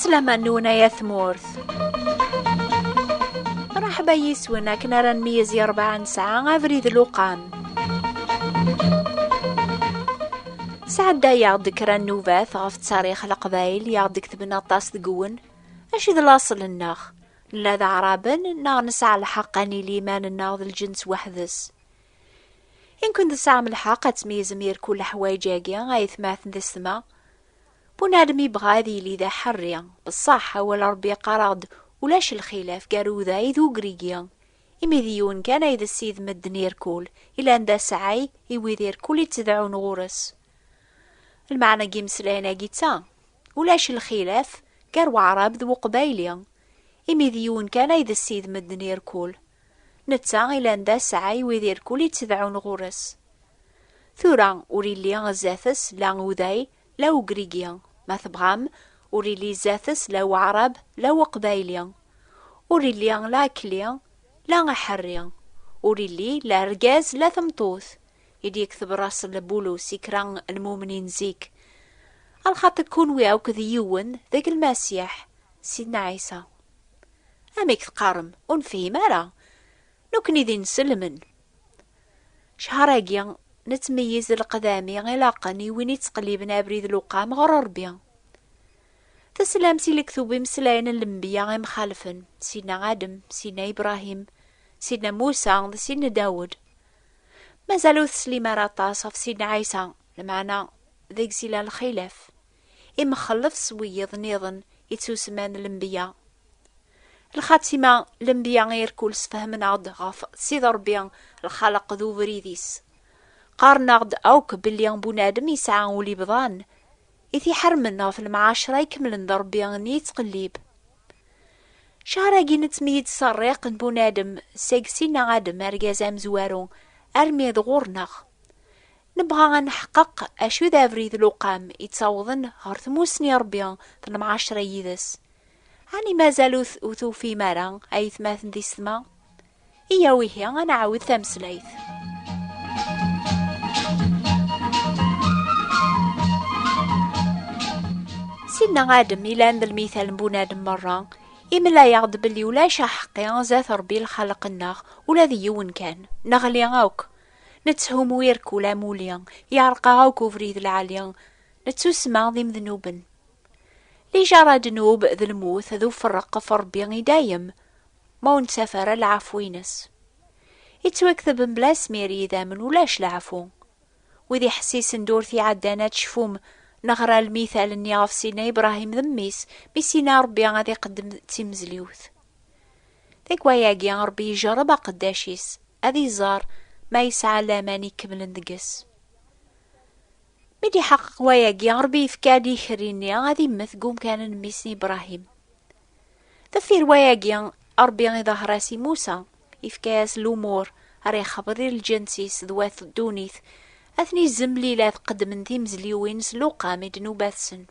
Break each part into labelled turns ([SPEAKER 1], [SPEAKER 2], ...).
[SPEAKER 1] عسلامة نونا يا ثمورث. مرحبا يسونا كنا رنميز 4 ساعة أفريد لوقام سعدا يعضك رنوبات غف تاريخ القبايل يعضك تبنا طاس دقون أشي ذا لاصل الناخ لا ذا عرابن ناغ نسعى الحقاني ليمان الناغ الجنس وحدس إن كنت ساعة من الحق تميز مير كل حوايجاقيا غايث ماثن ذا السما بنادم يبغى ذي لي ذا حريا بالصحة ولا ربي قراد ولاش الخلاف قالوا ذا يذو قريقيا إمذيون كان إذا السيد مدنير كول إلا أن ذا سعي يويذير كل يتدعون غورس المعنى قيمس لنا قيتا ولاش الخلاف قالوا عرب ذو قبايليا إمذيون كان إذا السيد مدنير كول نتا إلا أن ذا سعي يويذير كل يتدعون غورس ثورا أوريليا غزاثس لا غوذاي لا قريقيا ما ثبغام أوريلي زاثس لا عرب لا قبايليا أوريليا لا كليا لا حريا أوريلي لا رجاز لا ثمطوث يديك ثبراس لبولو سكران المؤمنين زيك الخط تكون وياوك ذيون ذاك المسيح سيدنا عيسى أميك تقارم ونفهم أرى نكني ذي نسلمن شهراقيا نتميز القدامي غلاقني وين يتقليبنا بريد لقام غير ربيا تسلام سي لكتوبي مسلاين الانبياء غير مخالفن سيدنا آدم سيدنا إبراهيم سيدنا موسى سيدنا داود مازالو تسليم راطاس في سيدنا عيسى المعنى ذيك زيلا الخلاف إما خلف سويض نيضن يتسوسمان الانبياء الخاتمة الانبياء غير كل سفهم عض غاف سيد ربيا الخلق ذو بريديس قارناغد أوك باللي بنادم يسعى ولي بضان إذي حرمنا في المعاشرة يكمل ضربي غني تقليب شهراقي نتميد صريق بنادم سيقسينا عادم أرقازا مزوارو أرمي ضغورناغ نبغى نحقق أشو ذا فريد لقام يتصوضن هارث موسني ربيا في المعاشرة يدس هاني مازالو ثوثو في مران أي ثماثن دي السما إيا ويهي أنا عاود ثمسليث سيدنا آدم إلا عند المثال بنادم مرة إما لا يغضب اللي ولا شحقي ذات ربي الخلق الناغ ولا ذيون كان نغلي غاوك نتسهم ويرك ولا موليا يعرق غاوك وفريد العاليا نتسوسما ذي مذنوبا لي جرى دنوب ذي الموت ذو فرق فربي دايم ما نسافر العفوينس يتوكثب بلا سميري ذا من ولاش العفو وذي حسيس ندور في عدانات شفوم نغرى المثال اني غاف سينا إبراهيم ذميس بسينا ربي غادي يقدم تيمزليوث ذيك وياقي ربي يجرب قداشيس هذي زار ما يسعى لامان يكمل ندقس مدي حقق وياقي ربي يفكادي خريني غادي مثقوم كان نميسني إبراهيم ذفير وياقي ربي يظهر راسي موسى يفكاس الأمور راه خبري الجنسيس ذوات دونيث أثني الزملي لا تقدم ذي مزليوين سلوقا مدنو باثسن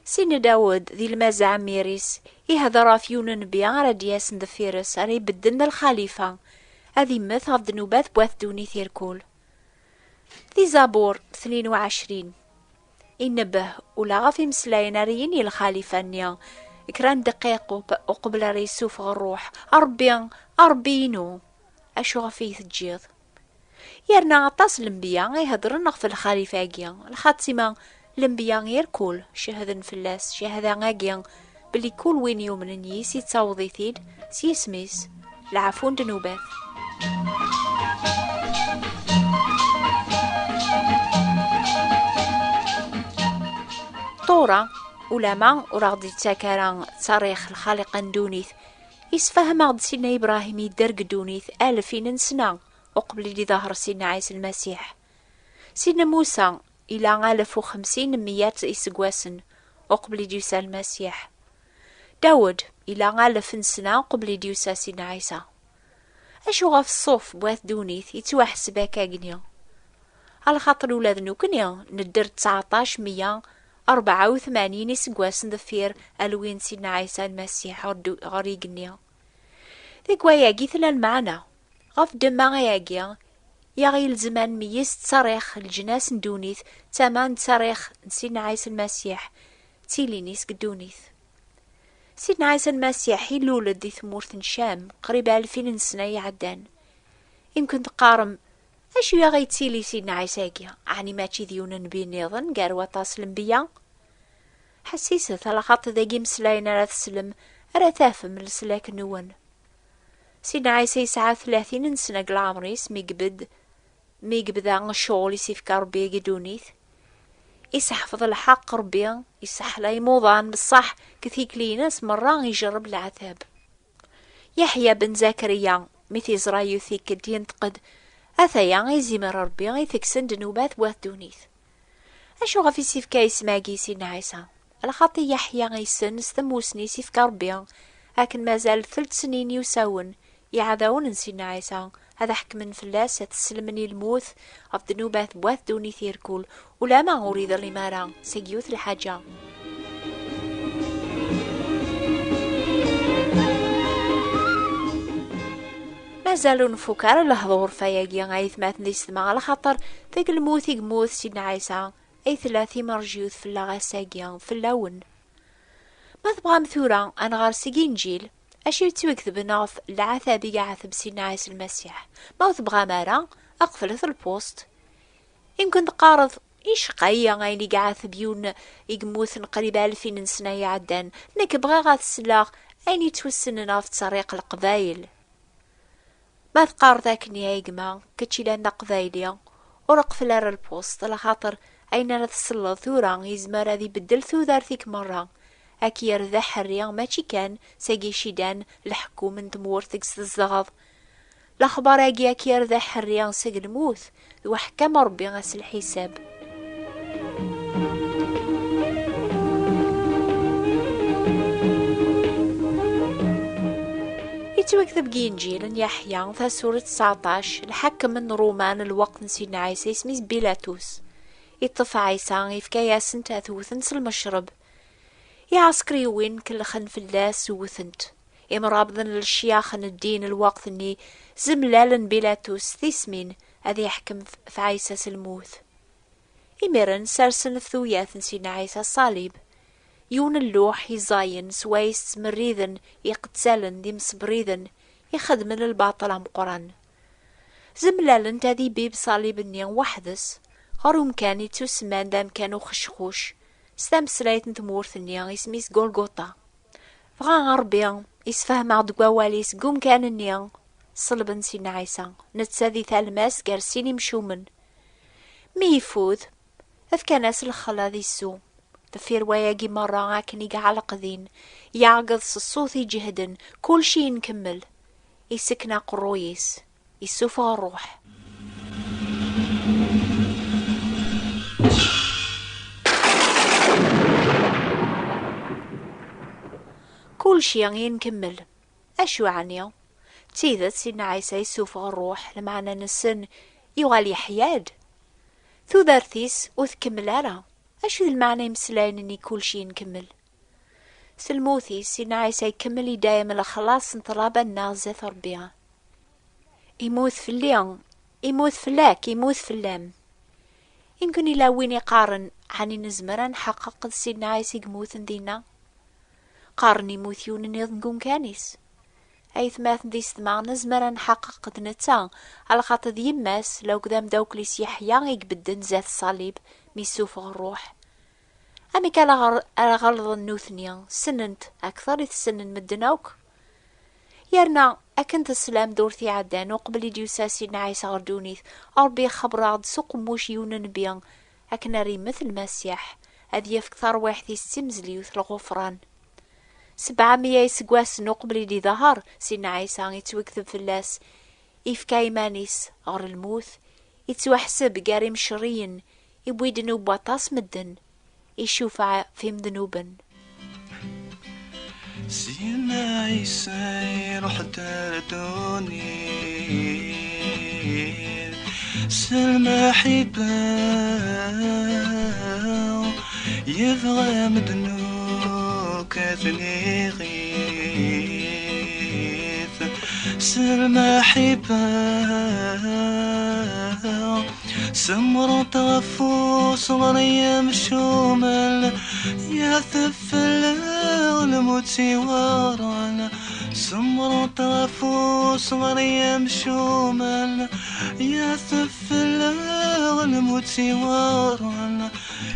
[SPEAKER 1] سين داود ذي المازع ميريس يهضر فيون نبيا رادياس ندفيرس راه يبدلنا الخليفة هذي مثل ذنوبات بواث دوني ثيركول ذي زابور 22 إنبه ولا غافي مسلاين ريني الخليفة نيا كران دقيق وقبل ريسوف الروح أربينو أشو غفيه تجيض يرنا عطاس الانبياء يهضرن في الخليفة جيا الخاتمة الانبياء غير كول شهدن فلاس شهدا غاقيا بلي كل وين يوم نيس يتصوضي ثيد سيسميس العفون دنوبات طورة ولما وراغدي تاكاران صريخ الخالق دونيث يسفهم عبد سيدنا إبراهيم يدرق دونيث 2000 سنة وقبل دي ظهر سيدنا عيسى المسيح سيدنا موسى إلى 1050 ميات إسقواسن وقبل ديوسا المسيح داود إلى 1000 سنة قبل ديوسا سيدنا عيسى أشو غاف الصوف بواث دونيث يتوحس باكا قنيا على خاطر ولاد نوكنيا ندر 1984 إسقواسن ذفير ألوين سيدنا عيسى المسيح غري قنيا ذيك وياقي ثلا المعنى غف دما غياقيا يغي الزمان ميس تصريخ الجناس ندونيث تامان تصريخ سيدنا عيسى المسيح تيلينيس قدونيث سيدنا عيسى المسيح يلولد دي ثمورة شام قريبة 2000 سنة يعدان. يمكن تقارم أشو يا غيتسيلي سيدنا عيساكيا عني ماشي ديونا نبي نيضن قال وطاس الانبياء. حسيسة على خاطر ذاكي مسلاينا راه تسلم راه تافهم لسلاك نون. سيدنا عيسى يسعى 30 سنة قلعمريس ميقبدا الشغل يسيفكا ربي قدونيث يسحفظ الحق ربي يسحلا موضان بصح كثيك لي ناس مرة يجرب العذاب. يحيى بن زكريا متي زرا يثيك ينتقد أثيا يزمر ربي يثكسن دنوبات بوات دونيث. أشو غفي سيفكا يسماقي سيدنا عيسى على خاطر يحيى غيسن استموسني سيفكا ربي لكن مازال 3 سنين يساون يعذاون سيدنا عيسى. هذا حكم فلاس تسلمني الموت أف دنوبات بوات دوني ثيركول ولا ما أريد الإمارة سيجيوث الحاجة. ما زالوا نفكر الحضور فياقيا غايث مات نسمع على خاطر ذاك الموت يموت سيدنا عيسى أي 30 مرجيوث في اللغاساقيا في اللون. ما تبغى مثورة أنا غار سيجين جيل أشي يتوكذب ناف العثابي قاعثب سيدنا عيسى المسيح ما تبغى مارا أقفلت البوست. يمكن تقارض إيش قايا غايلي قاعثب يون يقموثن قريبا 2000 سنة يعدان نك بغا غاث السلاغ أين يتوسن ناف تسريق القبايل. ما تقارض أكني يايقما كتشي لان قبايليا ورقفل البوست على خاطر أين راه تسلط ثورا يزمر هذي بدل ثوذار ثيك مرة أكي يرذا حريا ماشي كان ساقي شيدان الحكومة تمور تقصد الزغض. الأخبار أكي يرذا حريا ساق الموت ذو حكام ربي غاس الحساب. يتوكذب جينجيل يحيى في سورة 19 الحكم من رومان الوقت سيدنا عيسى اسمه بيلاطوس يطفى عيسى يفكا ياسن تاثوثن المشرب يا عسكري وين كل خن فلاس وثنت مرابضن للشياخن الدين الوقت اني زملالن بيلاطوس ثيسمين هذا يحكم في عيسى سلموث. يمرن سارسن ثوياث سيدنا عيسى الصليب يون اللوح يزاين سويس مريذن يقتسلن دي مصبريذن يخدمن الباطل ام قران زملالن تادي بيب صليب نيان وحدس غروم كان يتسمان دام كانوا خشخوش ستمسلايت نتمور ثنيا اسميس غولغوطا فغا غربيا يسفهم عض قواليس قوم كان النيا صلبن سيدنا عيسى نتساذي ثالماس قارسيني مشومن مي يفوذ أذكى ناس الخلا ذي السو تفير وياقي مرة عاكني على قذين يعقض الصوت يجهدن كل شي نكمل يسكنا قرويس يسوفها الروح. كل شي نكمل أشو عني تيذت سيدنا عيسى يسوفها الروح لمعنى نسن يغالي حياد ثو ذارثيس وثكمل أرى أشو المعنى يمسلاين اني كل شي نكمل سلموثي سيدنا عيسى يكمل دايما الخلاص انطلابا نازة ربيها يموت في الليل يموت في اللاك يموت في اللام. يمكن إلا وين يقارن عني نزمرا نحقق سيدنا عيسى يموت دينا قارن يموت يون نقوم كانيس أي ثماث ديس مع نزمرا نحقق دنتا على خاطر يماس لو قدام دوكليس يحيى يقبدن ذات الصليب ميسوفغ الروح. أمي كالا غلظ النوثنيا سننت أكثر يتسنن مدنوك يرنا أكنت السلام دورتي عدان وقبل يديو ساسينا عيسى غردونيث أربي خبر عد سوق موش يونن بيان أكناري مثل مسيح أذ يفكثر واحد يستمزليوث الغفران 700 يسقواس نقبل يدي ظهر سينا عيسى يتوكذب فلاس إفكاي مانيس غر الموت يتوحسب قاري مشرين يبويد نوبا طاس مدن يشوف في مذنوبا.
[SPEAKER 2] سينا عيسى روح تردوني سلمى حبا يبغى مدنوك ثني غيث سلمى حبا سمر طفو صغري مشومل يا ثف الموت ورانا سمر طرفو صغري مشومانا يا ثفل الموت ورانا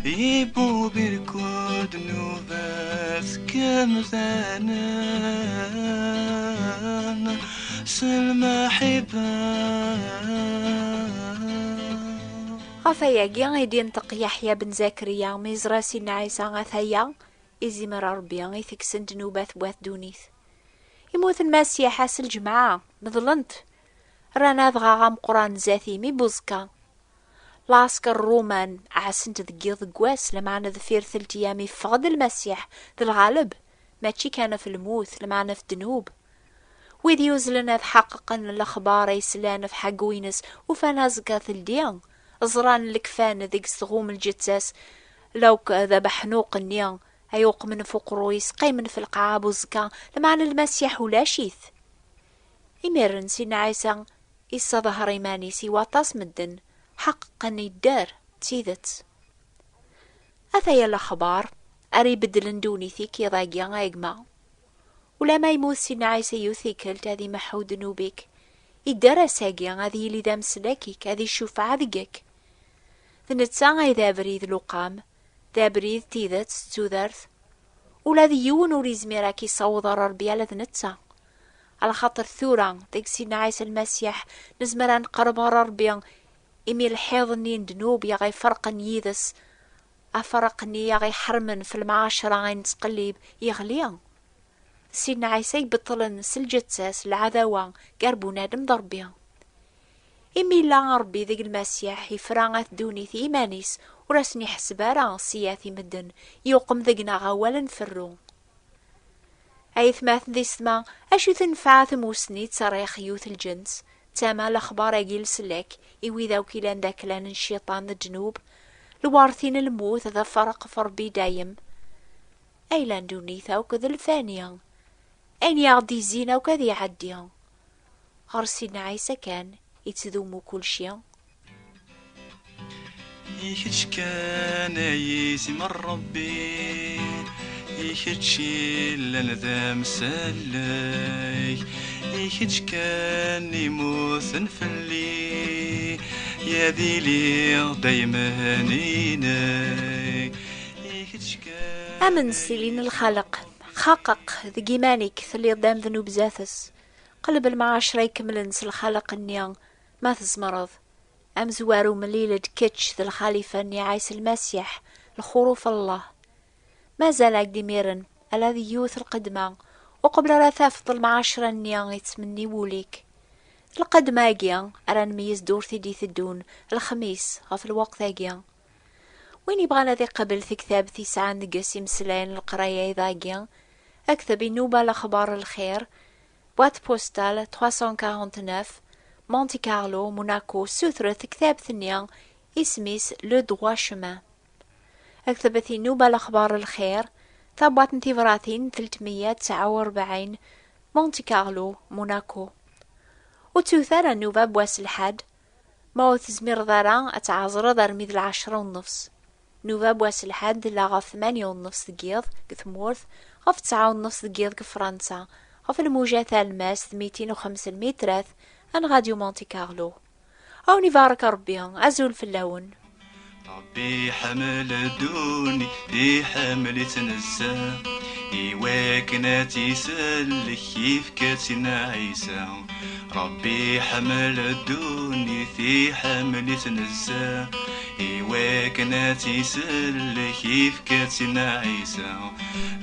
[SPEAKER 2] يبو بالكود نوبات كم ثانا سلمى حبان
[SPEAKER 1] غفاياكي غيدي ينطق يحيى بن زكريا ميزرا سيدنا عيسى غثايا إزمر ربي يثكسن دنوبات بواث دونيث يموت المسيح حاس الجمعة نظلنت رانا ضغا غام قران زاثي مي بوزكا لاسك الرومان عسنت ذقيض قواس لمعنا ذفير ثلت ايامي فقد المسيح ذا الغالب ماشي كان في الموت لمعنا في الدنوب ويدي يوزلنا تحققا الاخبار يسلان في حق وينس وفانا زكا ثلديان زران الكفان ذيك صغوم الجتاس لو ذبح نوق النيان أيوق من فوق رويس قيمن في القعاب وزكا لمعنى المسيح ولا شيث إميرن سينا عيسى إسا ظهر إيماني سيوا طاس مدن حقا يدار تيذت أثايا الأخبار أري بدلن دوني ثيك يضاقيا غايقما ولا ما يموت سينا عيسى يوثيكلت هذي محود نوبيك يدار ساقيا هذي اللي ذا مسلاكيك هذي الشوفعة ذقك ثنتسا غايذا بريد لقام ذا بريد تيذت ستوذرث ولا ذي يون وريز ميراكي صوض ربي على ذنتسا على خاطر ثورا ديك سيدنا عيسى المسيح نزمران قرب ربي إمي الحيضني دنوب يا غي فرق ييذس أفرقني يا غي حرمن في المعاشرة غي نتقليب يغليا سيدنا عيسى يبطلن سلجتساس العذاوة قربو نادم ضربيا إمي لا ربي ذيك المسيح يفرانغ دوني في إيمانيس وراسني حسبارا سياثي مدن يوقم ذقنا غوالا فرو أيث ماث ذي سما أشو تنفع ثموسني تصريخ يوث الجنس تاما الأخبار أجيل سلاك إوي ذاو كيلان ذاك لان الشيطان الجنوب لوارثين الموت ذا فرق فربي دايم أي لان دوني ثاوك ذا الفانية أين يعدي زينة وكذي عديا غرسينا عيسى كان يتذومو كل شيء
[SPEAKER 2] يخدش كان يسم ربي يخدش لنا ذا مسلي يخدش كان يموت فلي يا ذي لي دايما هنيني يخدش كان
[SPEAKER 1] أمن سيلين الخلق خاقق ذي مانيك ثلي ضام ذنوب زاثس قلب المعاشرة يكملن الخلق النيان ما تزمرض أم زوارو مليلة كتش ذا الخليفة ني عيسى المسيح الخروف الله ما زال عقدي ميرن الذي يوث القدمة وقبل رثافة المعاشرة النيان يتمني ووليك القدمة اجيان أران ميز دورتي دي ثدون الخميس غف الوقت اجيان وين يبغانا ذي قبل في كتاب تسعة نقسي مسلين القراية إذا أكتب نوبة لأخبار الخير بوات بوستال 349 مونتي كارلو موناكو سوثرة كتاب ثنيا اسميس لو دروا شمان أكتبت نوبة لأخبار الخير ثابوات نتيفراتين 349 مونتي كارلو موناكو وتوثر نوبة بواس الحد موت زمير ذارا أتعازر دار ميد 10:30 نوبة بواس الحد لا 8:30 دقيقة كثمورث غف 9:30 دقيقة كفرنسا غف الموجة الماس 205 مترات عن راديو مونتي كارلو أو نبارك ربي أزول في اللون
[SPEAKER 2] ربي حمل الدوني في حمل تنزى إيواكنا تيسلك كيف كاتنا عيسى ربي حمل الدوني في حمل تنزى إيواكنا تيسلك كيف كاتنا عيسى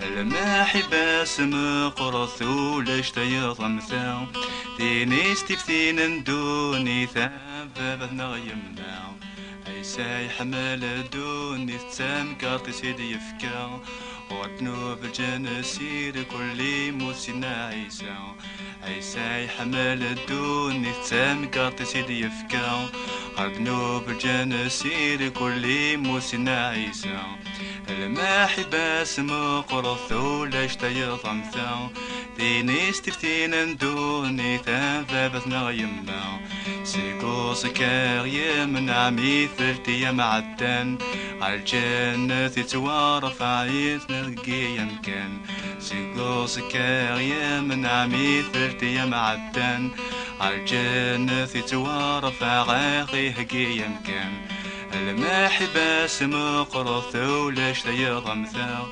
[SPEAKER 2] المحبة سمقرث ولاش تيضمثا تينيس تفتين دوني ثابتنا يمنا عيسى يحمل الدوني تسام كارتي سيدي يفكا وذنوب الجنسير كل موسنا عيسى عيسى يحمل الدوني تسام كارتي سيدي يفكا وذنوب الجنسير كل موسنا عيسى المحبة سمقرث ولاش تيضمثا تينيس تفتين دوني ثابتنا يمنا سيكو سكاريا من عمي ثلتي يا معدن عالجنة تتوارف عيثنا ذقي يمكن سيقوس كاريا من عمي ثلتي يا معدن عالجنة تتوارف عاقي هكي يمكن المحبة سمقرث ولاش تيضم ثاو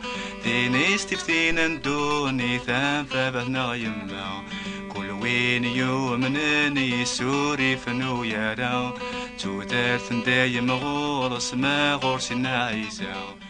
[SPEAKER 2] ثيني استفتين دوني ثام فبهنا يما كل وين يومنني سوري فنو يراو تودرت دايم غورس ما غورس نعيساو